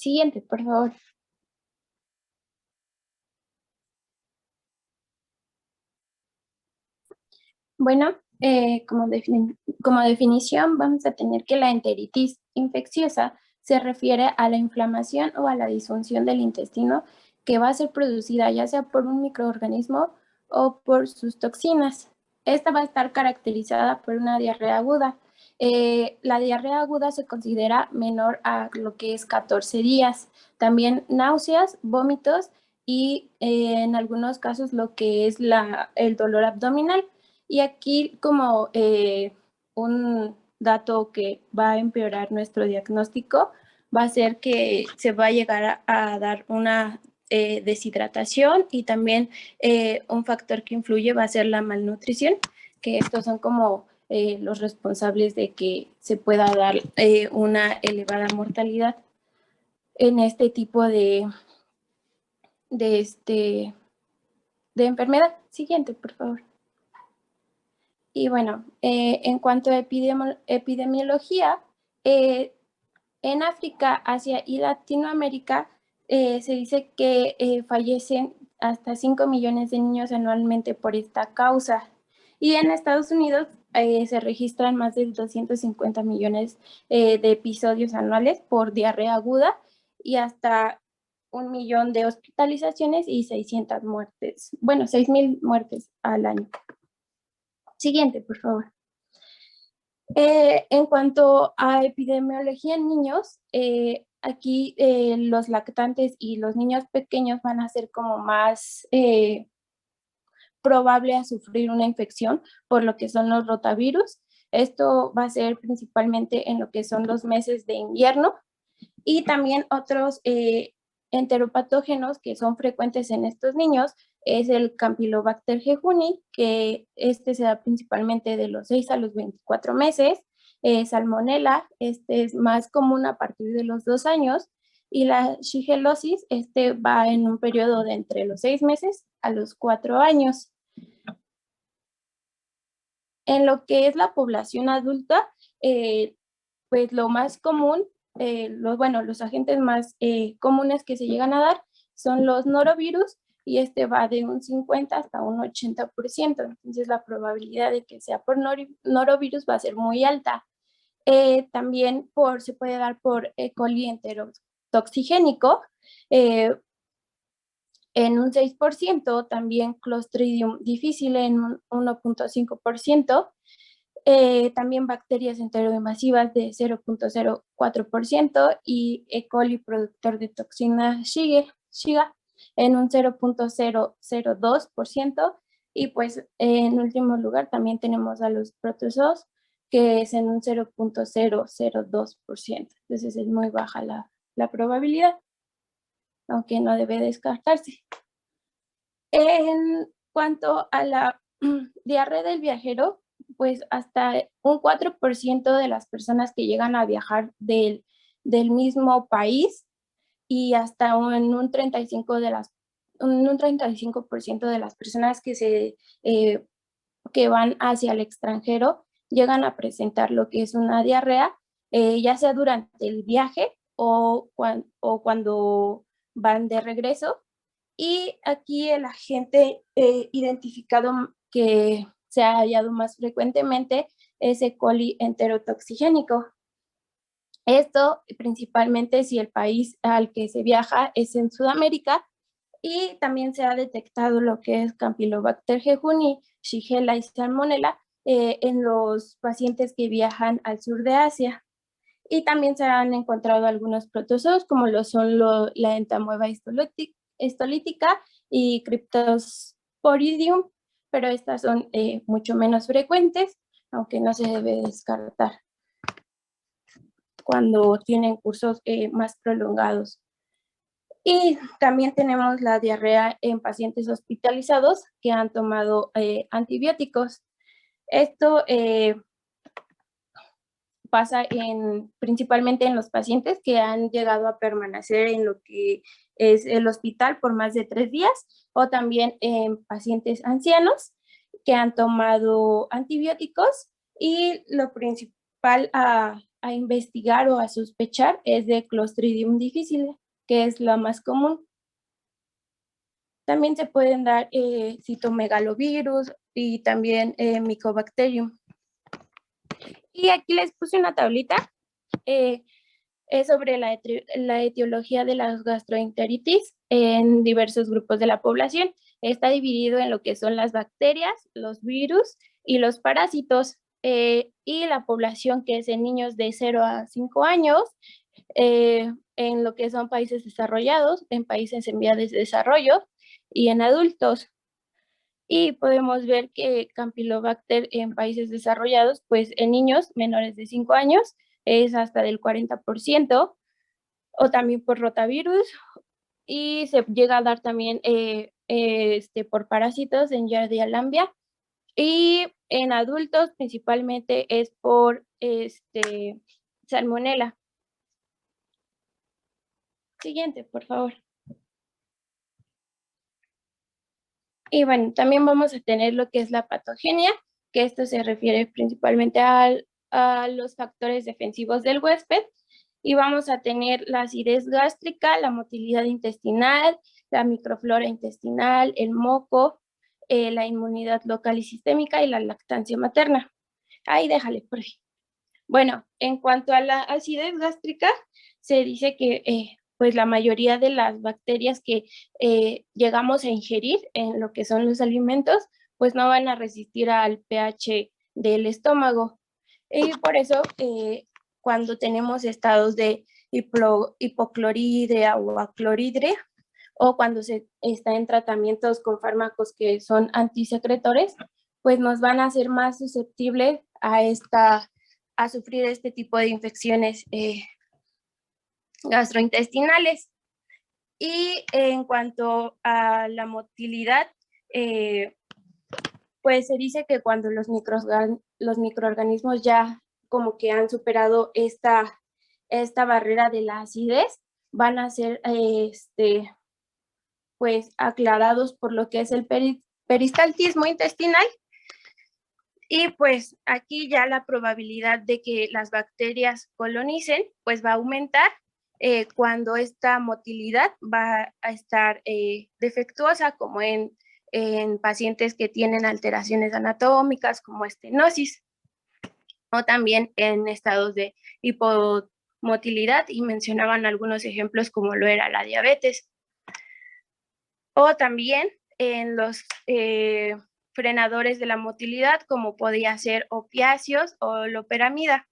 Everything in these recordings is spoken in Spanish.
Siguiente, por favor. Bueno, como definición vamos a tener que la enteritis infecciosa se refiere a la inflamación o a la disfunción del intestino que va a ser producida ya sea por un microorganismo o por sus toxinas. Esta va a estar caracterizada por una diarrea aguda. La diarrea aguda se considera menor a lo que es 14 días. También náuseas, vómitos y en algunos casos lo que es el dolor abdominal. Y aquí como un dato que va a empeorar nuestro diagnóstico va a ser que se va a llegar a dar una deshidratación y también un factor que influye va a ser la malnutrición, que estos son como los responsables de que se pueda dar una elevada mortalidad en este tipo de enfermedad. Siguiente, por favor. Y bueno, en cuanto a epidemiología, en África, Asia y Latinoamérica se dice que fallecen hasta 5 millones de niños anualmente por esta causa. Y en Estados Unidos se registran más de 250 millones de episodios anuales por diarrea aguda y hasta 1 millón de hospitalizaciones y 600 muertes, bueno, 6,000 muertes al año. Siguiente, por favor. En cuanto a epidemiología en niños, aquí los lactantes y los niños pequeños van a ser como más probable a sufrir una infección por lo que son los rotavirus. Esto va a ser principalmente en lo que son los meses de invierno y también otros enteropatógenos que son frecuentes en estos niños es el Campylobacter jejuni, que se da principalmente de los 6 a los 24 meses, Salmonella, es más común a partir de los 2 años, y la shigellosis, va en un periodo de entre los 6 meses a los 4 años. En lo que es la población adulta, pues lo más común, los agentes más comunes que se llegan a dar son los norovirus y va de un 50 hasta un 80%. Entonces la probabilidad de que sea por norovirus va a ser muy alta. También se puede dar por E. coli enterotoxigénico, en un 6%, también Clostridium difficile en un 1.5%, también bacterias enteroinvasivas de 0.04% y E. coli productor de toxina Shiga en un 0.002%, y pues en último lugar también tenemos a los protozoos, que es en un 0.002%. Entonces es muy baja la probabilidad, aunque no debe descartarse. En cuanto a la diarrea del viajero, pues hasta un 4% de las personas que llegan a viajar del mismo país y hasta en un 35% de las personas que van hacia el extranjero llegan a presentar lo que es una diarrea, ya sea durante el viaje o cuando van de regreso. Y aquí el agente identificado que se ha hallado más frecuentemente es E. coli enterotoxigénico. Esto principalmente si el país al que se viaja es en Sudamérica, y también se ha detectado lo que es Campylobacter jejuni, Shigella y Salmonella en los pacientes que viajan al sur de Asia. Y también se han encontrado algunos protozoos, como lo son la entamoeba histolítica y Cryptosporidium, pero estas son mucho menos frecuentes, aunque no se debe descartar cuando tienen cursos más prolongados. Y también tenemos la diarrea en pacientes hospitalizados que han tomado antibióticos. Esto pasa principalmente en los pacientes que han llegado a permanecer en lo que es el hospital por más de 3 días, o también en pacientes ancianos que han tomado antibióticos, y lo principal a a investigar o a sospechar es de Clostridium difficile, que es la más común. También se pueden dar citomegalovirus y también Mycobacterium. Y aquí les puse una tablita es sobre la etiología de la gastroenteritis en diversos grupos de la población. Está dividido en lo que son las bacterias, los virus y los parásitos. Y la población que es en niños de 0 a 5 años, en lo que son países desarrollados, en países en vías de desarrollo y en adultos. Y podemos ver que Campylobacter en países desarrollados, pues en niños menores de 5 años es hasta del 40%, o también por rotavirus, y se llega a dar también por parásitos en Giardia lamblia, y en adultos principalmente es por Salmonella. Siguiente, por favor. Y bueno, también vamos a tener lo que es la patogenia, que esto se refiere principalmente a los factores defensivos del huésped, y vamos a tener la acidez gástrica, la motilidad intestinal, la microflora intestinal, el moco, la inmunidad local y sistémica y la lactancia materna. Ahí déjale por ahí. Bueno, en cuanto a la acidez gástrica, se dice que pues la mayoría de las bacterias que llegamos a ingerir en lo que son los alimentos, pues no van a resistir al pH del estómago. Y por eso cuando tenemos estados de hipocloridria o acloridria, o cuando se está en tratamientos con fármacos que son antisecretores, pues nos van a hacer más susceptibles a sufrir este tipo de infecciones gastrointestinales. Y en cuanto a la motilidad, pues se dice que cuando los microorganismos ya como que han superado esta barrera de la acidez, van a ser pues aclarados por lo que es el peristaltismo intestinal. Y pues aquí ya la probabilidad de que las bacterias colonicen pues va a aumentar cuando esta motilidad va a estar defectuosa, como en pacientes que tienen alteraciones anatómicas como estenosis, o también en estados de hipomotilidad, y mencionaban algunos ejemplos como lo era la diabetes, o también en los frenadores de la motilidad, como podía ser opiáceos o loperamida.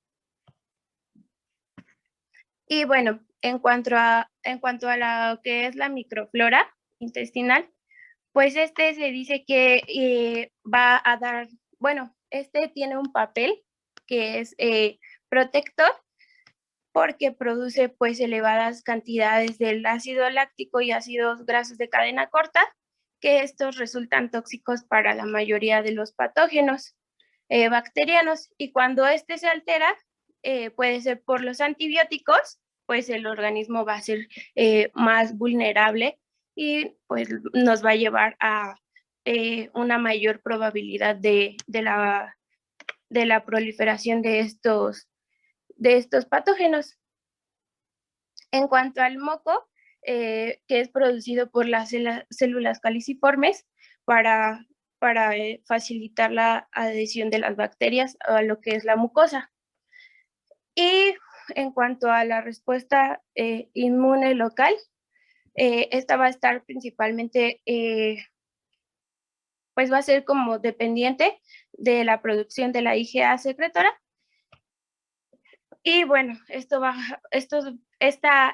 Y bueno, en cuanto a lo que es la microflora intestinal, pues se dice que va a dar, bueno, tiene un papel que es protector, porque produce pues elevadas cantidades del ácido láctico y ácidos grasos de cadena corta, que estos resultan tóxicos para la mayoría de los patógenos bacterianos, y cuando se altera, puede ser por los antibióticos, pues el organismo va a ser más vulnerable y pues nos va a llevar a una mayor probabilidad de la proliferación de estos patógenos. En cuanto al moco, que es producido por las células caliciformes para facilitar la adhesión de las bacterias a lo que es la mucosa. Y en cuanto a la respuesta inmune local, esta va a estar principalmente, pues va a ser como dependiente de la producción de la IgA secretora. Y bueno, esta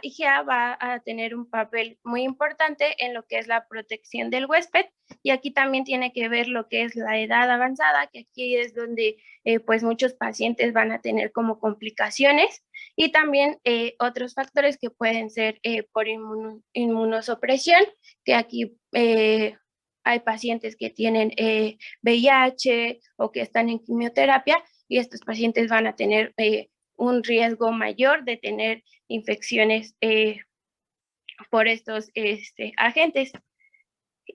IgA va a tener un papel muy importante en lo que es la protección del huésped, y aquí también tiene que ver lo que es la edad avanzada, que aquí es donde pues muchos pacientes van a tener como complicaciones, y también otros factores que pueden ser por inmunosupresión, que aquí hay pacientes que tienen VIH o que están en quimioterapia, y estos pacientes van a tener un riesgo mayor de tener infecciones por estos agentes.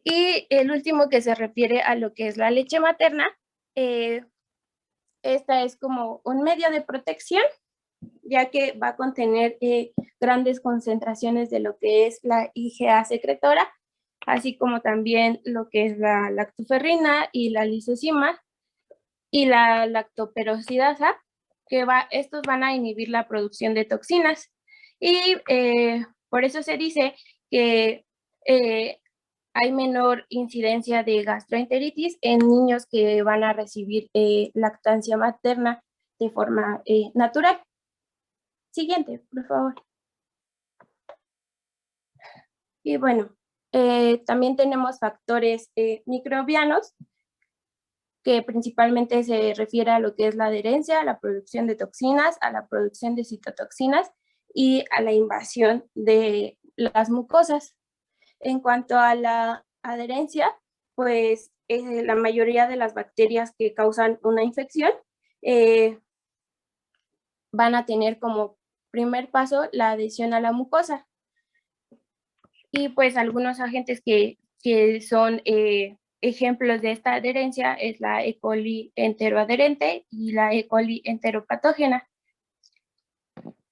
Y el último, que se refiere a lo que es la leche materna, esta es como un medio de protección ya que va a contener grandes concentraciones de lo que es la IgA secretora, así como también lo que es la lactoferrina y la lisozima y la lactoperoxidasa, que estos van a inhibir la producción de toxinas. Y por eso se dice que hay menor incidencia de gastroenteritis en niños que van a recibir lactancia materna de forma natural. Siguiente, por favor. Y bueno, también tenemos factores microbianos, que principalmente se refiere a lo que es la adherencia, a la producción de toxinas, a la producción de citotoxinas y a la invasión de las mucosas. En cuanto a la adherencia, pues la mayoría de las bacterias que causan una infección van a tener como primer paso la adhesión a la mucosa. Y pues algunos agentes que son ejemplos de esta adherencia es la E. coli enteroadherente y la E. coli enteropatógena,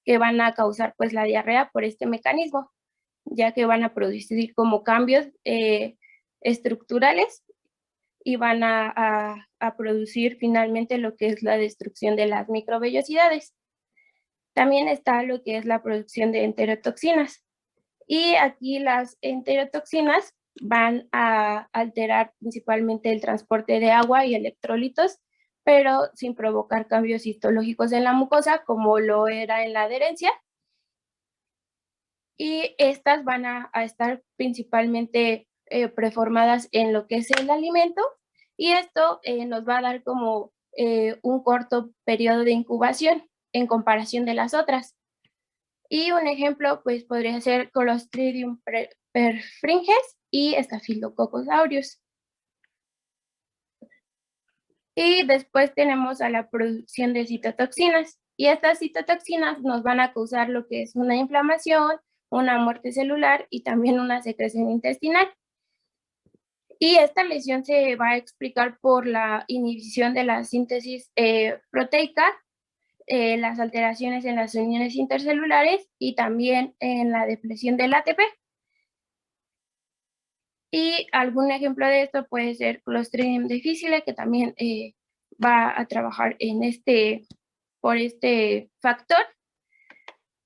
que van a causar pues la diarrea por este mecanismo, ya que van a producir como cambios estructurales y van a producir finalmente lo que es la destrucción de las microvellosidades. También está lo que es la producción de enterotoxinas. Y aquí las enterotoxinas van a alterar principalmente el transporte de agua y electrolitos, pero sin provocar cambios histológicos en la mucosa, como lo era en la adherencia. Y estas van a estar principalmente preformadas en lo que es el alimento, y esto nos va a dar como un corto periodo de incubación en comparación de las otras. Y un ejemplo, pues, podría ser Clostridium perfringens y Staphylococcus aureus. Y después tenemos a la producción de citotoxinas. Y estas citotoxinas nos van a causar lo que es una inflamación, una muerte celular y también una secreción intestinal. Y esta lesión se va a explicar por la inhibición de la síntesis proteica, las alteraciones en las uniones intercelulares y también en la depresión del ATP. Y algún ejemplo de esto puede ser Clostridium difficile, que también va a trabajar por este factor.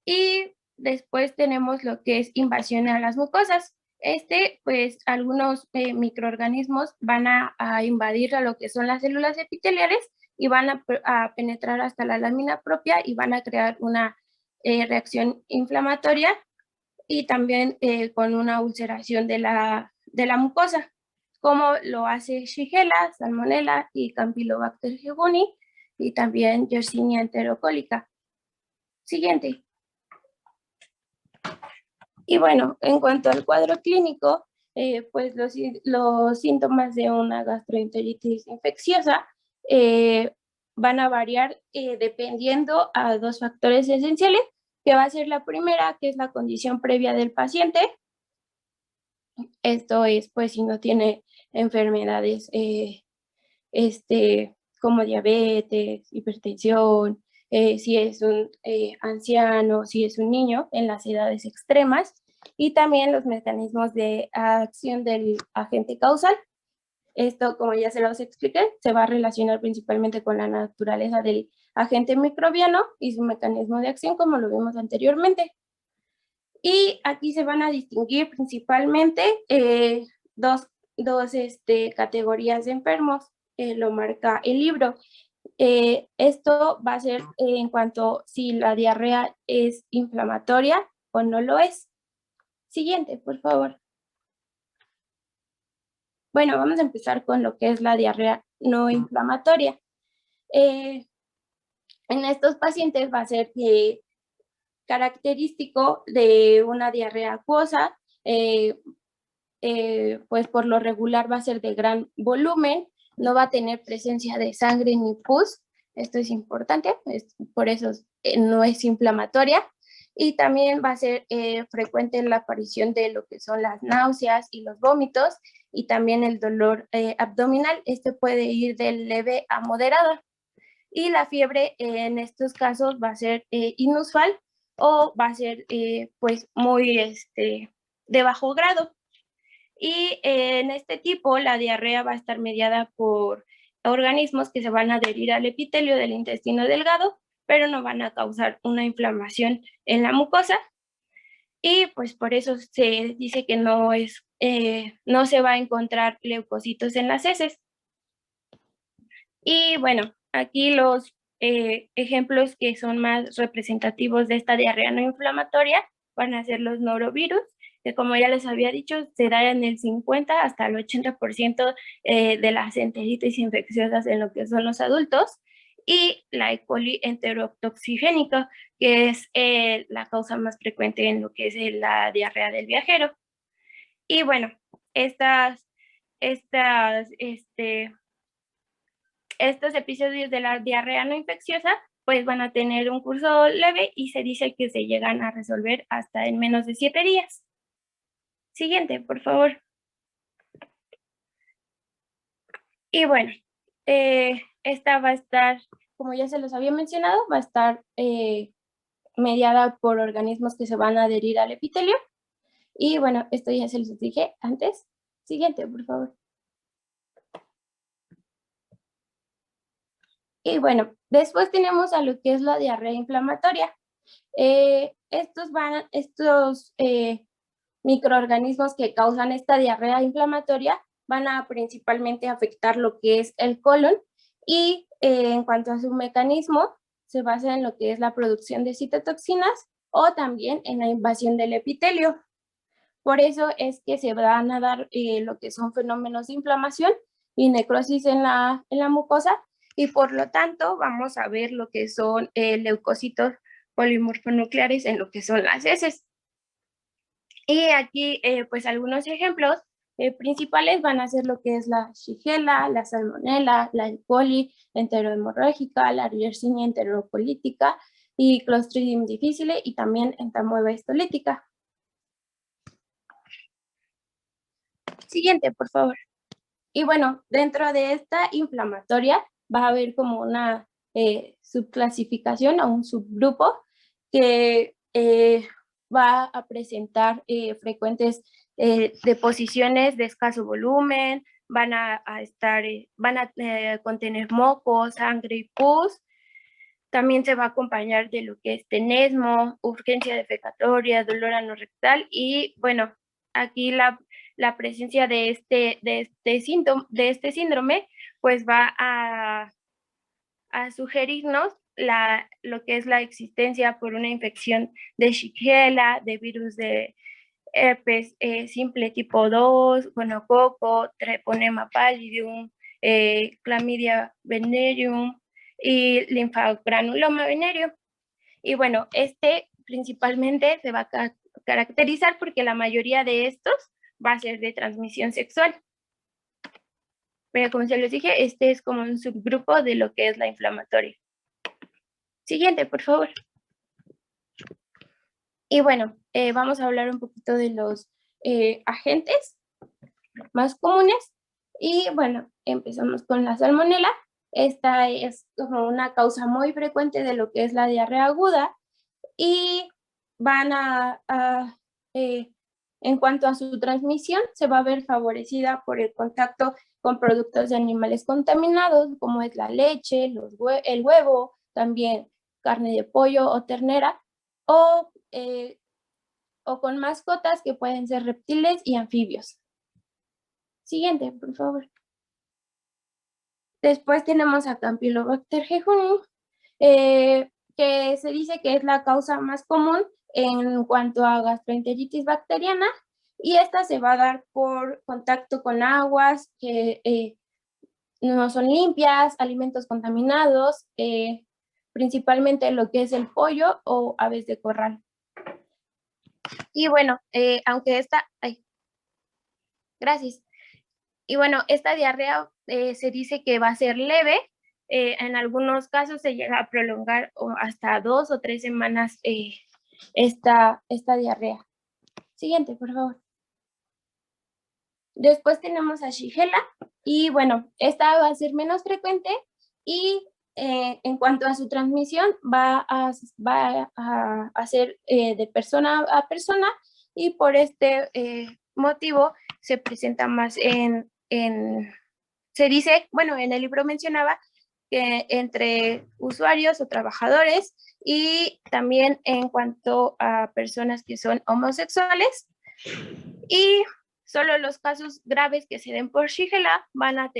Y después tenemos lo que es invasión a las mucosas. Pues algunos microorganismos van a invadir a lo que son las células epiteliales y van a penetrar hasta la lámina propia y van a crear una reacción inflamatoria y también con una ulceración de la mucosa, como lo hace Shigella, Salmonella y Campylobacter jejuni y también Yersinia enterocólica. Siguiente. Y bueno, en cuanto al cuadro clínico, pues los síntomas de una gastroenteritis infecciosa van a variar dependiendo a dos factores esenciales, que va a ser la primera, que es la condición previa del paciente. Esto es, pues, si no tiene enfermedades como diabetes, hipertensión, si es un anciano, si es un niño en las edades extremas, y también los mecanismos de acción del agente causal. Esto, como ya se los expliqué, se va a relacionar principalmente con la naturaleza del agente microbiano y su mecanismo de acción, como lo vimos anteriormente. Y aquí se van a distinguir principalmente dos categorías de enfermos, lo marca el libro. Esto va a ser en cuanto si la diarrea es inflamatoria o no lo es. Siguiente, por favor. Bueno, vamos a empezar con lo que es la diarrea no inflamatoria. En estos pacientes va a ser característico de una diarrea acuosa, pues por lo regular va a ser de gran volumen, no va a tener presencia de sangre ni pus, esto es importante, por eso no es inflamatoria, y también va a ser frecuente la aparición de lo que son las náuseas y los vómitos, y también el dolor abdominal, este puede ir de leve a moderado. y la fiebre en estos casos va a ser inusual o va a ser pues muy de bajo grado. Y en este tipo la diarrea va a estar mediada por organismos que se van a adherir al epitelio del intestino delgado, pero no van a causar una inflamación en la mucosa. Y pues por eso se dice que no se va a encontrar leucocitos en las heces. Y bueno, aquí los ejemplos que son más representativos de esta diarrea no inflamatoria van a ser los norovirus, que como ya les había dicho, se da en el 50 hasta el 80% de las enteritis infecciosas en lo que son los adultos, y la E. coli enterotoxigénica, que es la causa más frecuente en lo que es la diarrea del viajero. Y bueno, estas estos episodios de la diarrea no infecciosa pues van a tener un curso leve y se dice que se llegan a resolver hasta en menos de 7 días. Siguiente, por favor. Y bueno, esta va a estar, como ya se los había mencionado, va a estar mediada por organismos que se van a adherir al epitelio. Y bueno, esto ya se los dije antes. Siguiente, por favor. Y bueno, después tenemos a lo que es la diarrea inflamatoria. Estos microorganismos que causan esta diarrea inflamatoria van a principalmente afectar lo que es el colon y en cuanto a su mecanismo, se basa en lo que es la producción de citotoxinas o también en la invasión del epitelio. Por eso es que se van a dar lo que son fenómenos de inflamación y necrosis en la mucosa, y por lo tanto vamos a ver lo que son leucocitos polimorfonucleares en lo que son las heces. Y aquí pues algunos ejemplos principales van a ser lo que es la Shigella, la Salmonella, la E. coli enterohemorrágica, la Yersinia enterocolitica y Clostridium difficile y también entamoeba histolítica. Siguiente, por favor. Y bueno, dentro de esta inflamatoria va a haber como una subclasificación o un subgrupo que va a presentar frecuentes deposiciones de escaso volumen, van a contener moco, sangre y pus. También se va a acompañar de lo que es tenesmo, urgencia defecatoria, dolor anorrectal y bueno, aquí la presencia de este síndrome pues va a sugerirnos lo que es la existencia por una infección de Shigella, de virus de herpes simple tipo 2, gonococo, treponema pallidum, clamidia venereum y linfagranuloma venereum. Y bueno, principalmente se va a caracterizar porque la mayoría de estos va a ser de transmisión sexual. Pero como se les dije, este es como un subgrupo de lo que es la inflamatoria. Siguiente, por favor. Y bueno, vamos a hablar un poquito de los agentes más comunes. Y bueno, empezamos con la salmonela. Esta es como una causa muy frecuente de lo que es la diarrea aguda y van en cuanto a su transmisión, se va a ver favorecida por el contacto con productos de animales contaminados, como es la leche, el huevo, también carne de pollo o ternera, o con mascotas que pueden ser reptiles y anfibios. Siguiente, por favor. Después tenemos a Campylobacter jejuni, que se dice que es la causa más común en cuanto a gastroenteritis bacteriana, y esta se va a dar por contacto con aguas que no son limpias, alimentos contaminados, principalmente lo que es el pollo o aves de corral. Y bueno, aunque gracias. Y bueno, esta diarrea se dice que va a ser leve. En algunos casos se llega a prolongar hasta 2 o 3 semanas esta diarrea. Siguiente, por favor. Después tenemos a Shigella y bueno, esta va a ser menos frecuente y en cuanto a su transmisión, va a ser de persona a persona, y por este motivo se presenta más se dice, bueno, en el libro mencionaba que entre usuarios o trabajadores, y también en cuanto a personas que son homosexuales, y solo los casos graves que se den por Shigella van a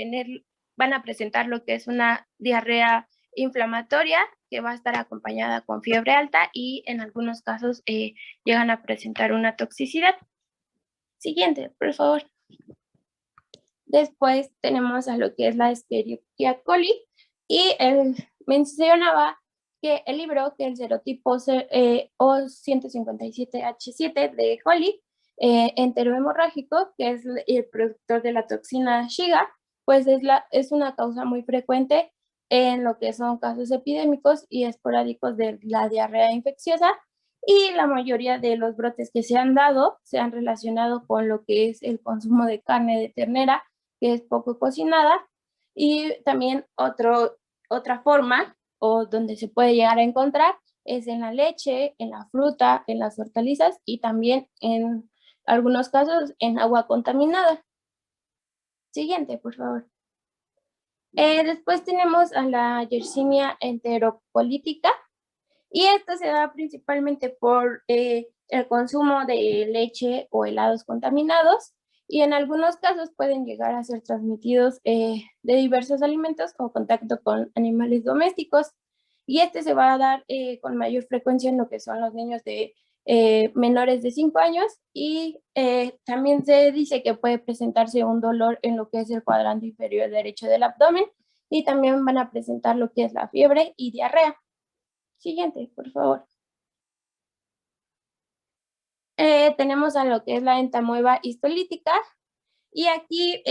presentar lo que es una diarrea inflamatoria que va a estar acompañada con fiebre alta, y en algunos casos llegan a presentar una toxicidad. Siguiente, por favor. Después tenemos a lo que es la Escherichia coli, y él mencionaba que el libro, que el serotipo O157H7 de coli, enterohemorrágico, que es el productor de la toxina Shiga, pues es una causa muy frecuente en lo que son casos epidémicos y esporádicos de la diarrea infecciosa, y la mayoría de los brotes que se han dado se han relacionado con lo que es el consumo de carne de ternera, que es poco cocinada, y también otra forma o donde se puede llegar a encontrar es en la leche, en la fruta, en las hortalizas, y también en algunos casos en agua contaminada. Siguiente, por favor. Después tenemos a la Yersinia enteropolítica, y esto se da principalmente por el consumo de leche o helados contaminados, y en algunos casos pueden llegar a ser transmitidos de diversos alimentos o contacto con animales domésticos. Y este se va a dar con mayor frecuencia en lo que son los niños de menores de 5 años, y también se dice que puede presentarse un dolor en lo que es el cuadrante inferior derecho del abdomen, y también van a presentar lo que es la fiebre y diarrea. Siguiente, por favor. Tenemos a lo que es la entamoeba histolítica, y aquí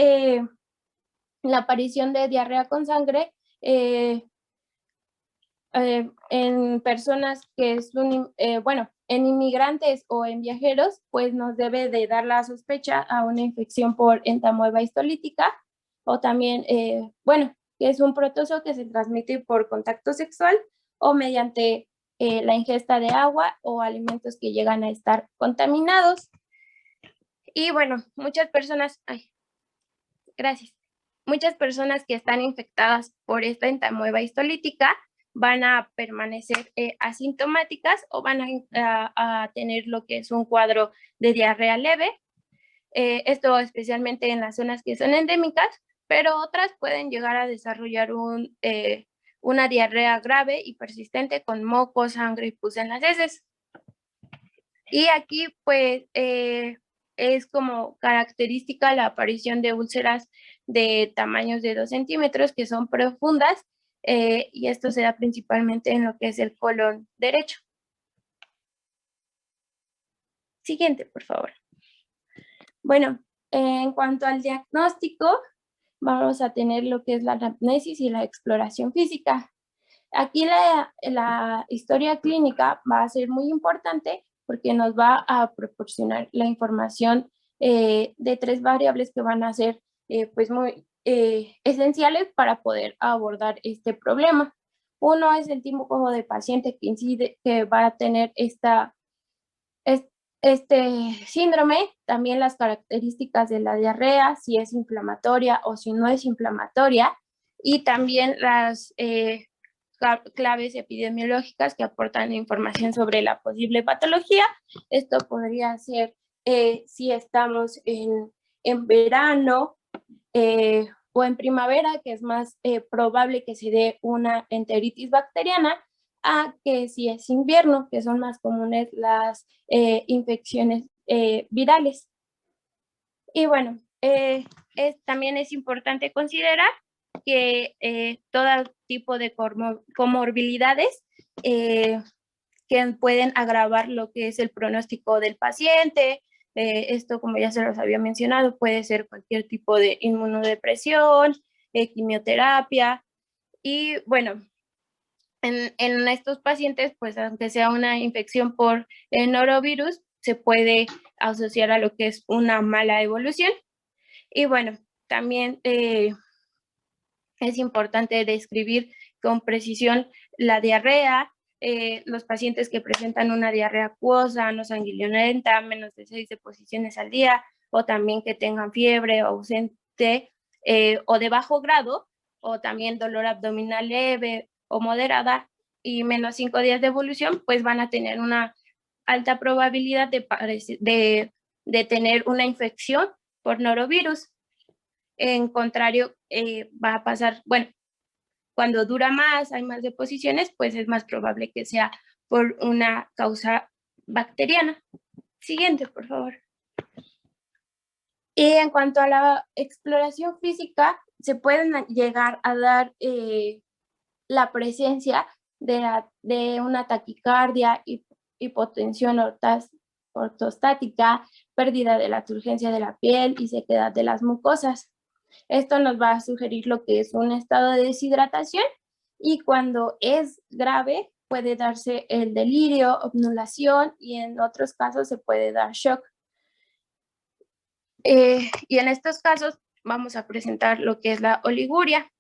la aparición de diarrea con sangre en personas que son, bueno, en inmigrantes o en viajeros, pues nos debe de dar la sospecha a una infección por entamoeba histolítica, o también, bueno, que es un protozoo que se transmite por contacto sexual o mediante la ingesta de agua o alimentos que llegan a estar contaminados. Y bueno, muchas personas, ay, gracias. Muchas personas que están infectadas por esta entamoeba histolítica van a permanecer asintomáticas, o van a tener lo que es un cuadro de diarrea leve. Esto especialmente en las zonas que son endémicas, pero otras pueden llegar a desarrollar una diarrea grave y persistente con moco, sangre y pus en las heces. Y aquí pues es como característica la aparición de úlceras de tamaños de 2 centímetros que son profundas, y esto se da principalmente en lo que es el colon derecho. Siguiente, por favor. Bueno, en cuanto al diagnóstico, vamos a tener lo que es la anamnesis y la exploración física. Aquí la historia clínica va a ser muy importante porque nos va a proporcionar la información de 3 variables que van a ser pues muy esenciales para poder abordar este problema. Uno es el tipo de paciente que va a tener este síndrome, también las características de la diarrea, si es inflamatoria o si no es inflamatoria, y también las claves epidemiológicas que aportan información sobre la posible patología. Esto podría ser si estamos en verano o en primavera, que es más probable que se dé una enteritis bacteriana, a que si es invierno, que son más comunes las infecciones virales. Y bueno, también es importante considerar que todo tipo de comorbilidades que pueden agravar lo que es el pronóstico del paciente. Esto, como ya se los había mencionado, puede ser cualquier tipo de inmunodepresión, quimioterapia. Y bueno, en estos pacientes, pues aunque sea una infección por norovirus, se puede asociar a lo que es una mala evolución. Y bueno, también es importante describir con precisión la diarrea, los pacientes que presentan una diarrea acuosa, no sanguinolenta, menos de 6 deposiciones al día, o también que tengan fiebre ausente o de bajo grado, o también dolor abdominal leve o moderada y menos 5 días de evolución, pues van a tener una alta probabilidad de tener una infección por norovirus. En contrario, va a pasar, bueno, cuando dura más, hay más deposiciones, pues es más probable que sea por una causa bacteriana. Siguiente, por favor. Y en cuanto a la exploración física, se pueden llegar a dar la presencia de una taquicardia, hipotensión ortostática, pérdida de la turgencia de la piel y sequedad de las mucosas. Esto nos va a sugerir lo que es un estado de deshidratación y cuando es grave puede darse el delirio, obnulación y en otros casos se puede dar shock. Y en estos casos vamos a presentar lo que es la oliguria.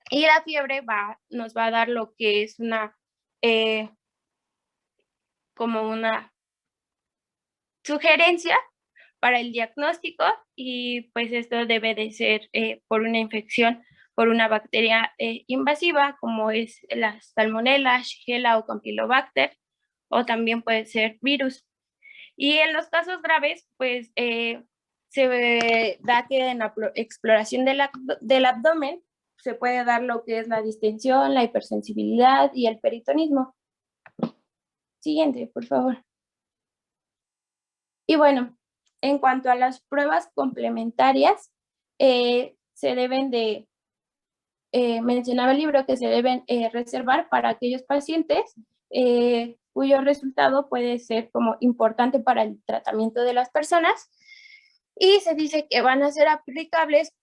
Y la fiebre nos va a dar lo que es como una sugerencia para el diagnóstico y pues esto debe de ser por una infección por una bacteria invasiva como es la Salmonella, Shigella o Campylobacter o también puede ser virus. Y en los casos graves pues se da que en la exploración del abdomen se puede dar lo que es la distensión, la hipersensibilidad y el peritonismo. Siguiente, por favor. Y bueno, en cuanto a las pruebas complementarias, se deben de, mencionaba el libro que se deben reservar para aquellos pacientes cuyo resultado puede ser como importante para el tratamiento de las personas y se dice que van a ser aplicables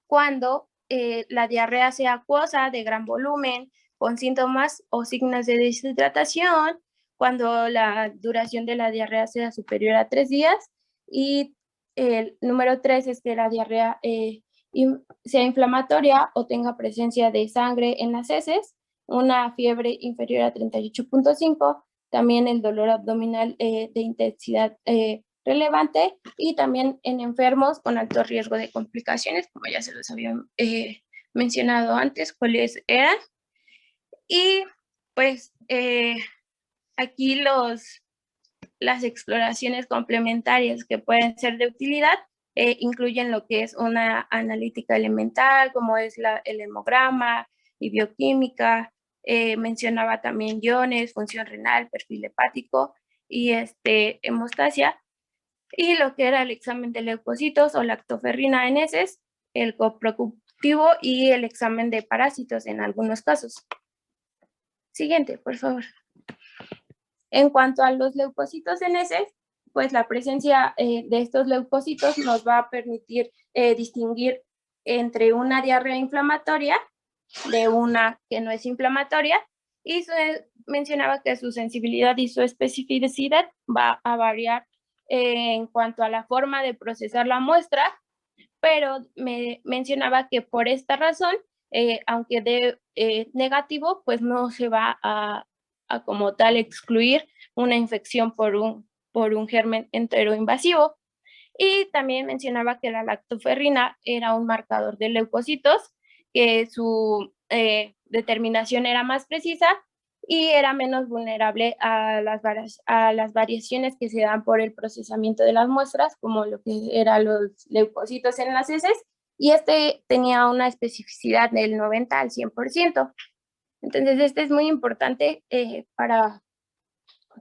cuando la diarrea sea acuosa, de gran volumen, con síntomas o signos de deshidratación, cuando la duración de la diarrea sea superior a 3 días y el número 3 es que la diarrea sea inflamatoria o tenga presencia de sangre en las heces, una fiebre inferior a 38.5, también el dolor abdominal de intensidad relevante y también en enfermos con alto riesgo de complicaciones, como ya se los había mencionado antes, cuáles eran. Y pues aquí las exploraciones complementarias que pueden ser de utilidad incluyen lo que es una analítica elemental, como es el hemograma y bioquímica, mencionaba también iones, función renal, perfil hepático y hemostasia, y lo que era el examen de leucocitos o lactoferrina en heces, el coproductivo y el examen de parásitos en algunos casos. Siguiente, por favor. En cuanto a los leucocitos en heces, pues la presencia de estos leucocitos nos va a permitir distinguir entre una diarrea inflamatoria de una que no es inflamatoria y mencionaba que su sensibilidad y su especificidad va a variar en cuanto a la forma de procesar la muestra, pero me mencionaba que por esta razón, aunque de negativo, pues no se va a como tal excluir una infección por un germen enteroinvasivo. Y también mencionaba que la lactoferrina era un marcador de leucocitos, que su determinación era más precisa y era menos vulnerable a las variaciones que se dan por el procesamiento de las muestras, como lo que eran los leucocitos en las heces, y tenía una especificidad del 90 al 100%. Entonces, es muy importante para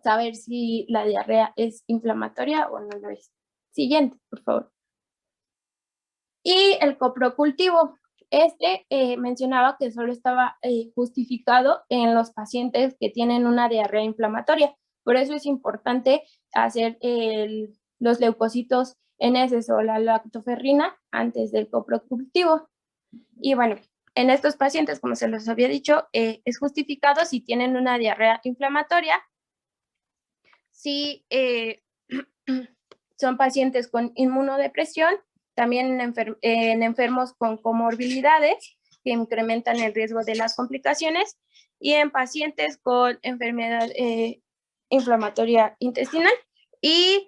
saber si la diarrea es inflamatoria o no lo es. Siguiente, por favor. Y el coprocultivo. Mencionaba que solo estaba justificado en los pacientes que tienen una diarrea inflamatoria. Por eso es importante hacer los leucocitos en heces o la lactoferrina antes del coprocultivo. Y bueno, en estos pacientes, como se los había dicho, es justificado si tienen una diarrea inflamatoria, si son pacientes con inmunodepresión, también en enfermos con comorbilidades que incrementan el riesgo de las complicaciones, y en pacientes con enfermedad inflamatoria intestinal, y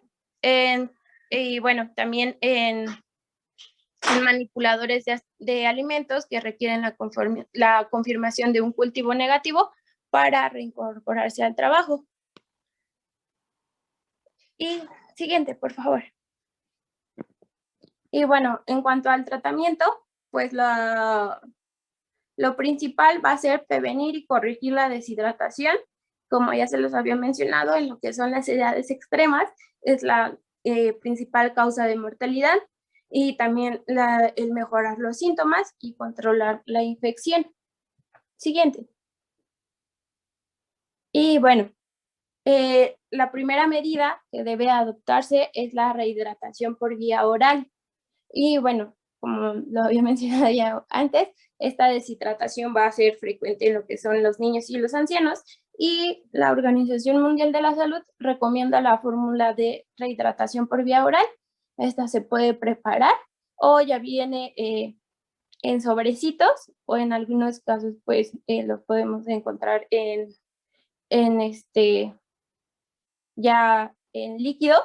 bueno, también en manipuladores de alimentos que requieren la confirmación de un cultivo negativo para reincorporarse al trabajo. Y siguiente, por favor. Y bueno, en cuanto al tratamiento, pues lo principal va a ser prevenir y corregir la deshidratación. Como ya se los había mencionado, en lo que son las edades extremas, es la principal causa de mortalidad, y también el mejorar los síntomas y controlar la infección. Siguiente. Y bueno, la primera medida que debe adoptarse es la rehidratación por vía oral. Y bueno, como lo había mencionado ya antes, esta deshidratación va a ser frecuente en lo que son los niños y los ancianos, y la Organización Mundial de la Salud recomienda la fórmula de rehidratación por vía oral. Esta se puede preparar o ya viene en sobrecitos, o en algunos casos pues lo podemos encontrar ya en líquido.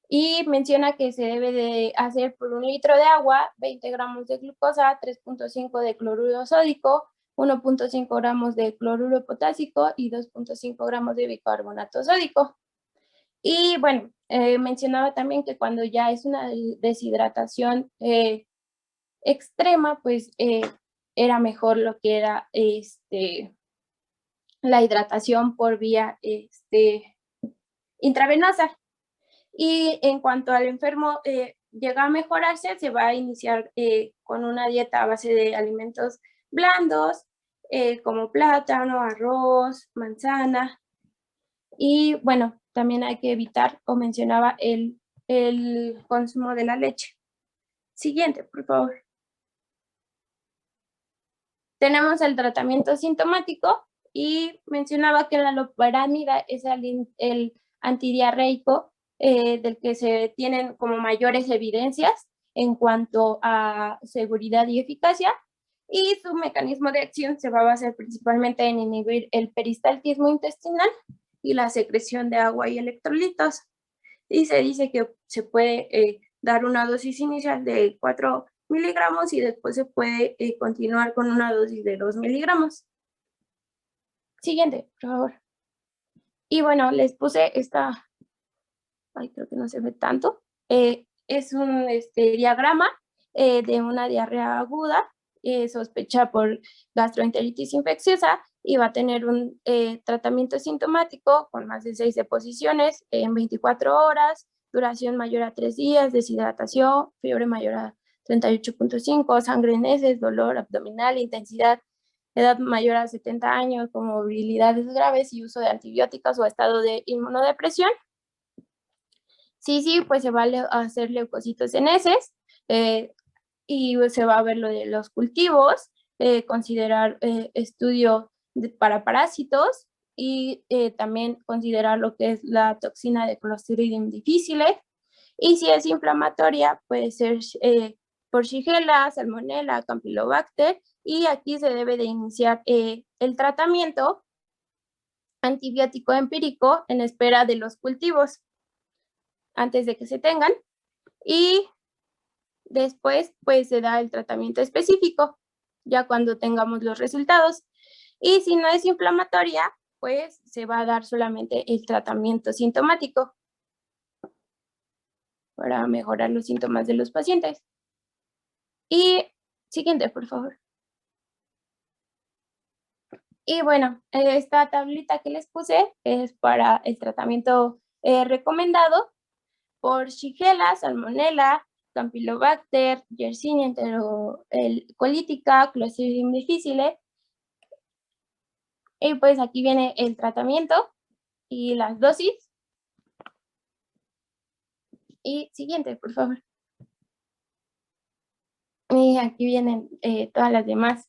Y menciona que se debe de hacer por 1 litro de agua, 20 gramos de glucosa, 3.5 de cloruro sódico, 1.5 gramos de cloruro potásico y 2.5 gramos de bicarbonato sódico. Y bueno, mencionaba también que cuando ya es una deshidratación extrema, pues era mejor lo que era la hidratación por vía intravenosa. Y en cuanto al enfermo llega a mejorarse, se va a iniciar con una dieta a base de alimentos blandos, como plátano, arroz, manzana. Y bueno, también hay que evitar, como mencionaba, el consumo de la leche. Siguiente, por favor. Tenemos el tratamiento sintomático, y mencionaba que la loperamida es el antidiarreico del que se tienen como mayores evidencias en cuanto a seguridad y eficacia, y su mecanismo de acción se va a basar principalmente en inhibir el peristaltismo intestinal y la secreción de agua y electrolitos. Y se dice que se puede dar una dosis inicial de 4 miligramos y después se puede continuar con una dosis de 2 miligramos. Siguiente, por favor. Y bueno, les puse esta, creo que no se ve tanto, es un diagrama de una diarrea aguda, sospecha por gastroenteritis infecciosa, y va a tener un tratamiento sintomático con más de 6 deposiciones en 24 horas, duración mayor a 3 días, deshidratación, fiebre mayor a 38.5, sangre en heces, dolor abdominal, intensidad, edad mayor a 70 años, comorbilidades graves y uso de antibióticos o estado de inmunodepresión. Sí, pues se va a hacer leucocitos en heces, y se va a ver lo de los cultivos, considerar estudio para parásitos, y también considerar lo que es la toxina de Clostridium difficile, y si es inflamatoria puede ser por Shigella, Salmonella, Campylobacter, y aquí se debe de iniciar el tratamiento antibiótico empírico en espera de los cultivos antes de que se tengan, y después pues se da el tratamiento específico ya cuando tengamos los resultados. Y si no es inflamatoria, pues se va a dar solamente el tratamiento sintomático para mejorar los síntomas de los pacientes. Y siguiente, por favor. Y bueno, esta tablita que les puse es para el tratamiento recomendado por Shigella, Salmonella, Campylobacter, Yersinia enterocolítica, Clostridium difficile. Y pues aquí viene el tratamiento y las dosis. Y siguiente, por favor. Y aquí vienen todas las demás.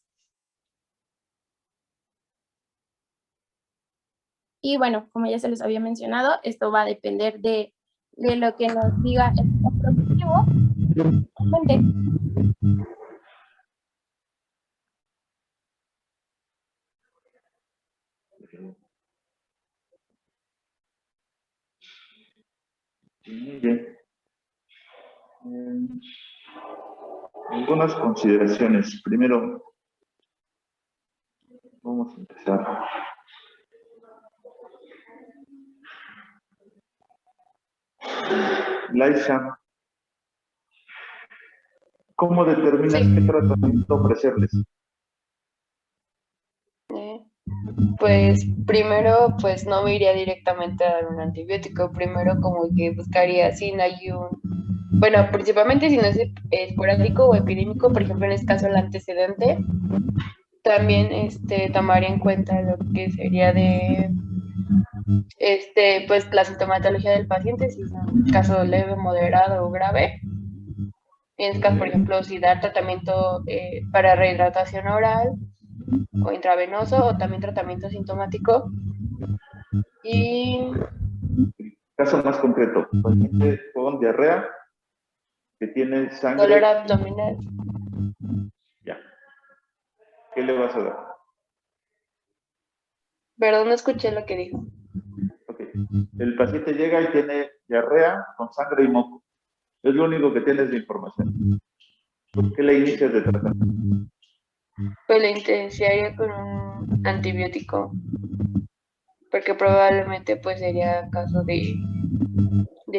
Y bueno, como ya se les había mencionado, esto va a depender de lo que nos diga el objetivo. Muy bien. Algunas consideraciones. Primero, vamos a empezar. Laisha, ¿cómo determinas Sí, qué tratamiento ofrecerles? eh, pues primero pues no me iría directamente a dar un antibiótico, primero como que buscaría si no hay bueno, principalmente si no es esporádico o epidémico, por ejemplo en este caso el antecedente, también tomaría en cuenta lo que sería de pues la sintomatología del paciente, si es un caso leve, moderado o grave. En este caso, por ejemplo, si dar tratamiento para rehidratación oral o intravenoso o también tratamiento sintomático. Y Caso más concreto, paciente con diarrea que tiene dolor sangre, abdominal. ya. ¿Qué le vas a dar? Perdón, no escuché lo que dijo. Ok. El paciente llega y tiene diarrea con sangre y moco. Es lo único que tienes de información. ¿Por qué le inicias de tratamiento? Pues le intensiaría con un antibiótico, porque probablemente pues sería caso de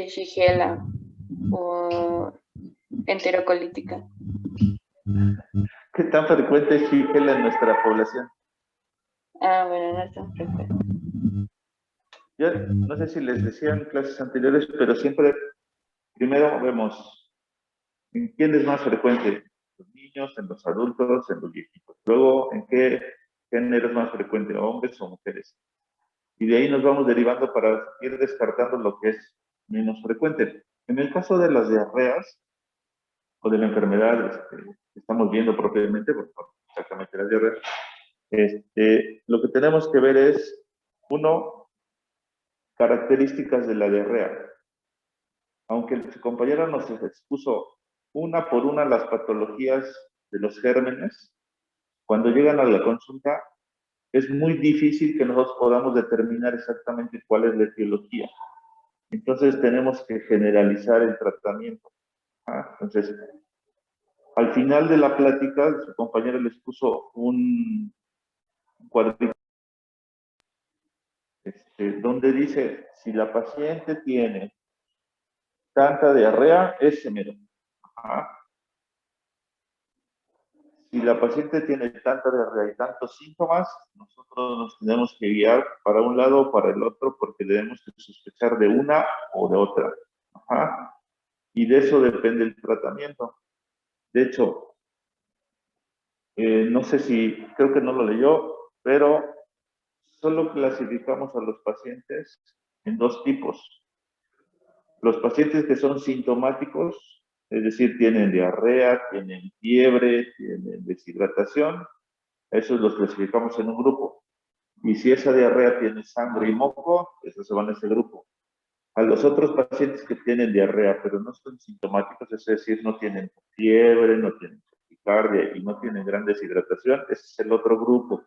Shigella o enterocolítica. ¿Qué tan frecuente es Shigella en nuestra población? Ah, bueno, no es tan frecuente. Yo no sé si les decía en clases anteriores, pero siempre primero vemos en quién es más frecuente, en los niños, en los adultos, en los viejitos. Luego, en qué género es más frecuente, hombres o mujeres. Y de ahí nos vamos derivando para ir descartando lo que es menos frecuente. En el caso de las diarreas o de la enfermedad que estamos viendo propiamente, bueno, exactamente las diarreas, lo que tenemos que ver es, uno, características de la diarrea. Aunque su compañera nos expuso una por una las patologías de los gérmenes, cuando llegan a la consulta es muy difícil que nosotros podamos determinar exactamente cuál es la etiología. Entonces tenemos que generalizar el tratamiento. Entonces, al final de la plática, su compañera les puso un cuadrito donde dice, si la paciente tiene tanta diarrea, es semero. Ajá. Si la paciente tiene tanta diarrea y tantos síntomas, nosotros nos tenemos que guiar para un lado o para el otro porque debemos sospechar de una o de otra. Ajá. Y de eso depende el tratamiento. De hecho, no sé si, creo que no lo leyó, pero solo clasificamos a los pacientes en dos tipos. Los pacientes que son sintomáticos, es decir, tienen diarrea, tienen fiebre, tienen deshidratación, esos los clasificamos en un grupo. Y si esa diarrea tiene sangre y moco, esos se van a ese grupo. A los otros pacientes que tienen diarrea, pero no son sintomáticos, es decir, no tienen fiebre, no tienen taquicardia y no tienen gran deshidratación, ese es el otro grupo.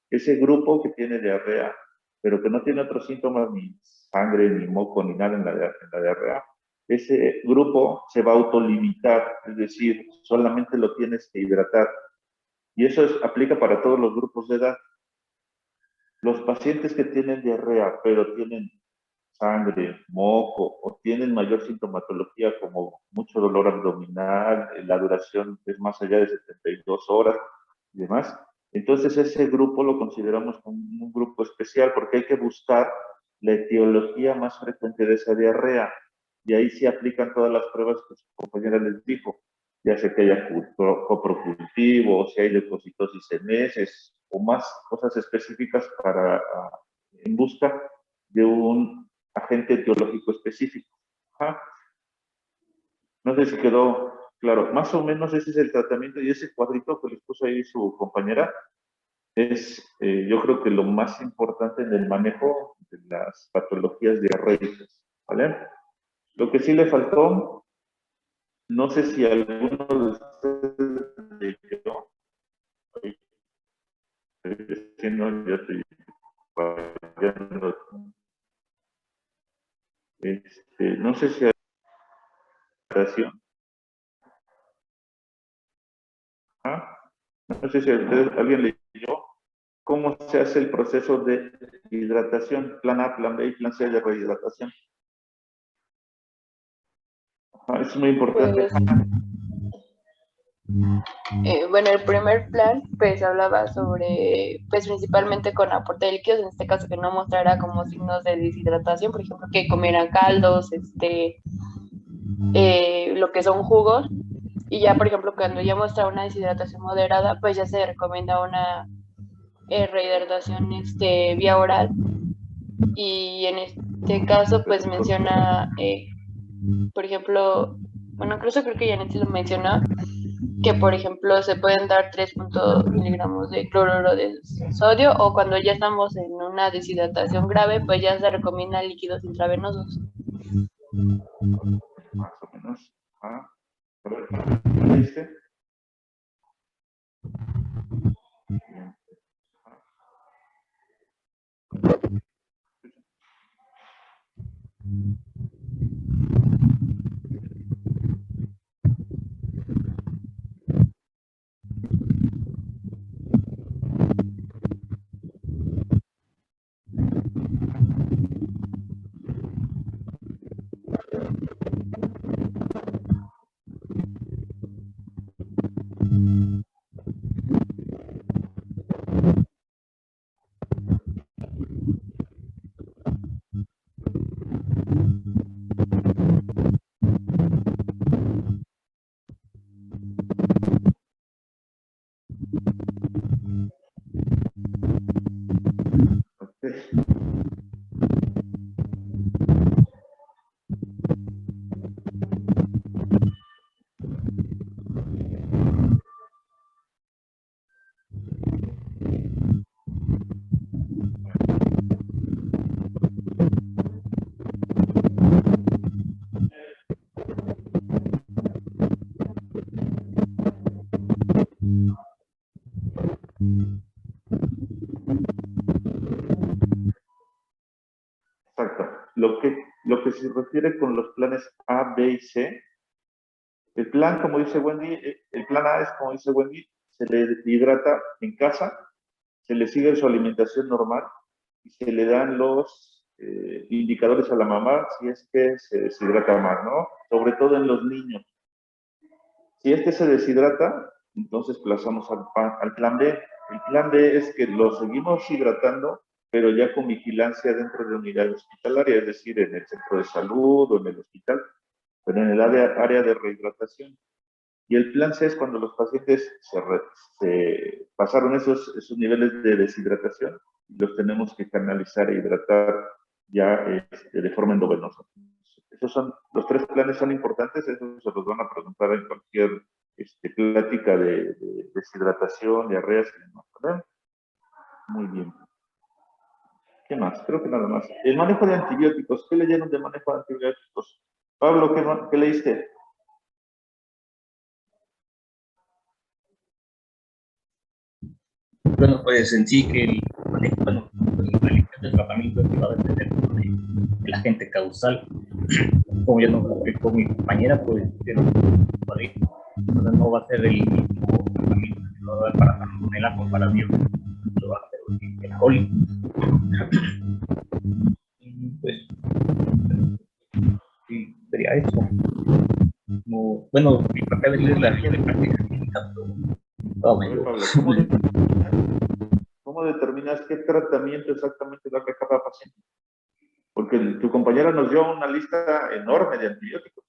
Ese grupo que tiene diarrea, pero que no tiene otros síntomas, ni sangre, ni moco, ni nada en la diarrea, ese grupo se va a autolimitar, es decir, solamente lo tienes que hidratar. Y eso aplica para todos los grupos de edad. Los pacientes que tienen diarrea, pero tienen sangre, moco o tienen mayor sintomatología como mucho dolor abdominal, la duración es más allá de 72 horas y demás. Entonces ese grupo lo consideramos como un grupo especial porque hay que buscar la etiología más frecuente de esa diarrea y ahí sí aplican todas las pruebas que su compañera les dijo, ya sea que haya coprocultivo o si hay leucocitosis en heces o más cosas específicas para en busca de un agente etiológico específico. Ajá. No sé si quedó claro. Más o menos ese es el tratamiento y ese cuadrito que les puso ahí su compañera es, yo creo que lo más importante en el manejo de las patologías diarreicas. ¿Vale? Lo que sí le faltó, no sé si alguno de ustedes leyó, ya estoy fallando. No sé si deshidratación. ¿Ah? No sé si alguien leyó cómo se hace el proceso de hidratación, plan A, plan B y plan C de rehidratación. Es muy importante. Pues, bueno, el primer plan pues hablaba sobre, pues principalmente con aporte de líquidos, en este caso que no mostrara como signos de deshidratación, por ejemplo, que comieran caldos, lo que son jugos, y ya, por ejemplo, cuando ya muestra una deshidratación moderada, pues ya se recomienda una rehidratación vía oral, y en este caso pues menciona, por ejemplo, bueno, incluso creo que Janet lo mencionó, que por ejemplo se pueden dar 3 miligramos de cloruro de sodio, o cuando ya estamos en una deshidratación grave, pues ya se recomienda líquidos intravenosos. Más o menos. A ver, ¿me viste? Exacto. Lo que se refiere con los planes A, B y C, el plan, como dice Wendy, el plan A es, como dice Wendy, se le hidrata en casa, se le sigue su alimentación normal y se le dan los indicadores a la mamá si es que se deshidrata más, ¿no? Sobre todo en los niños. Si se deshidrata, entonces pasamos al plan B. El plan B es que lo seguimos hidratando, pero ya con vigilancia dentro de unidades hospitalarias, es decir, en el centro de salud o en el hospital, pero en el área de rehidratación. Y el plan C es cuando los pacientes se pasaron esos niveles de deshidratación y los tenemos que canalizar e hidratar ya de forma endovenosa. Los 3 planes son importantes, esos se los van a preguntar en cualquier plática de deshidratación, diarreas y demás, ¿verdad? Muy bien. ¿Qué más? Creo que nada más. El manejo de antibióticos. ¿Qué leyeron de manejo de antibióticos? Pablo, ¿qué leíste? Bueno, pues en sí que el tratamiento es que va a depender del agente causal. Como ya nos lo explicó mi compañera, pues no va a ser el mismo tratamiento que lo va a dar para salmonela o para virus, lo va a hacer el coli. Pues sí, sería eso. Como, bueno, mi parte de leer la guía de práctica clínica, pero ¿Cómo determinas qué tratamiento exactamente da cada paciente? Porque tu compañera nos dio una lista enorme de antibióticos.